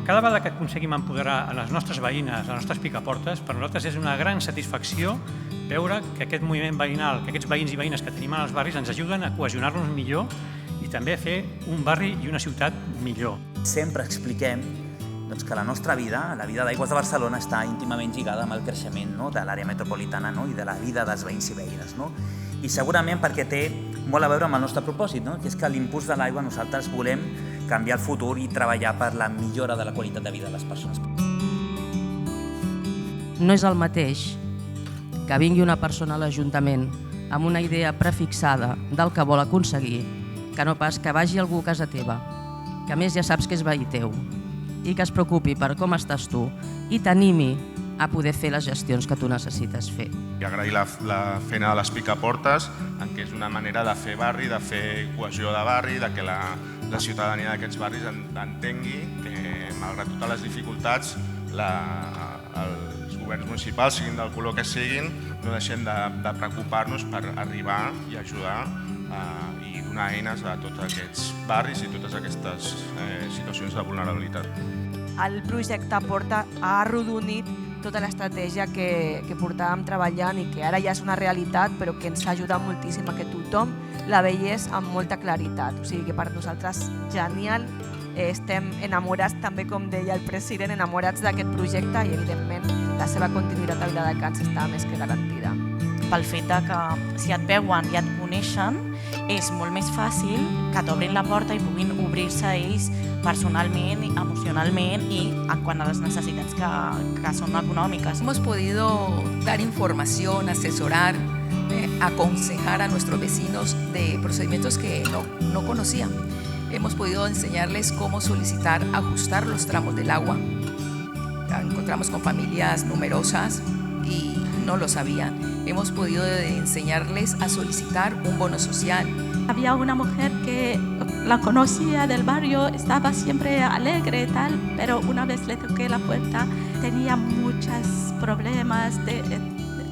cada vegada que aconseguim empoderar a les nostres veïnes, a les nostres picaportes, per nosaltres és una gran satisfacció veure que aquest moviment veïnal, que aquests veïns i veïnes que tenim als barris ens ajuden a cohesionar-nos millor i també a fer un barri i una ciutat millor. Sempre expliquem que la nostra vida, la vida d'Aigües de Barcelona, està íntimament lligada amb el creixement de l'àrea metropolitana i de la vida dels veïns i veïnes. I segurament perquè té molt a veure amb el nostre propòsit, que és que a l'impuls de l'aigua nosaltres volem canviar el futur i treballar per la millora de la qualitat de vida de les persones. No és el mateix que vingui una persona a l'Ajuntament amb una idea prefixada del que vol aconseguir, que no pas que vagi algú a casa teva, que a més ja saps que és veí teu, i que es preocupi per com estàs tu i t'animi a poder fer les gestions que tu necessites fer. I agrair la feina de les picaportes, en què és una manera de fer barri, de fer cohesió de barri, de que la ciutadania d'aquests barris entengui que, malgrat totes les dificultats, els governs municipals, siguin del color que siguin, no deixem de preocupar-nos per arribar i ajudar i donar eines a tots aquests barris i totes aquestes situacions de vulnerabilitat. El projecte Porta ha arrodonit tota l'estratègia que portàvem treballant i que ara ja és una realitat, però que ens ha ajudat moltíssim a que tothom la veiés amb molta claritat. O sigui que per nosaltres genial, estem enamorats també, com deia el president, enamorats d'aquest projecte i evidentment la seva continuïtat a Viladecans està més que garantida. Pel fet que si et veuen i et coneixen, és molt més fàcil que t'obrin la porta i puguin obrir-se ells personalment, emocionalment y en cuanto a las necesidades que son económicas. Hemos podido dar información, asesorar, aconsejar a nuestros vecinos de procedimientos que no conocían. Hemos podido enseñarles cómo solicitar, ajustar los tramos del agua. Encontramos con familias numerosas y no lo sabían. Hemos podido enseñarles a solicitar un bono social. Había una mujer que la conocía del barrio, estaba siempre alegre y tal, pero una vez le toqué la puerta, tenía muchos problemas,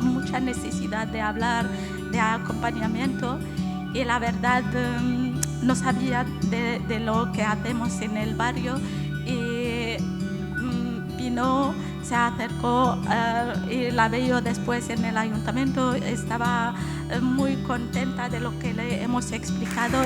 mucha necesidad de hablar, de acompañamiento, y la verdad no sabía de lo que hacemos en el barrio, y vino, se acercó y la veo después en el ayuntamiento, estaba muy contenta de lo que le hemos explicado.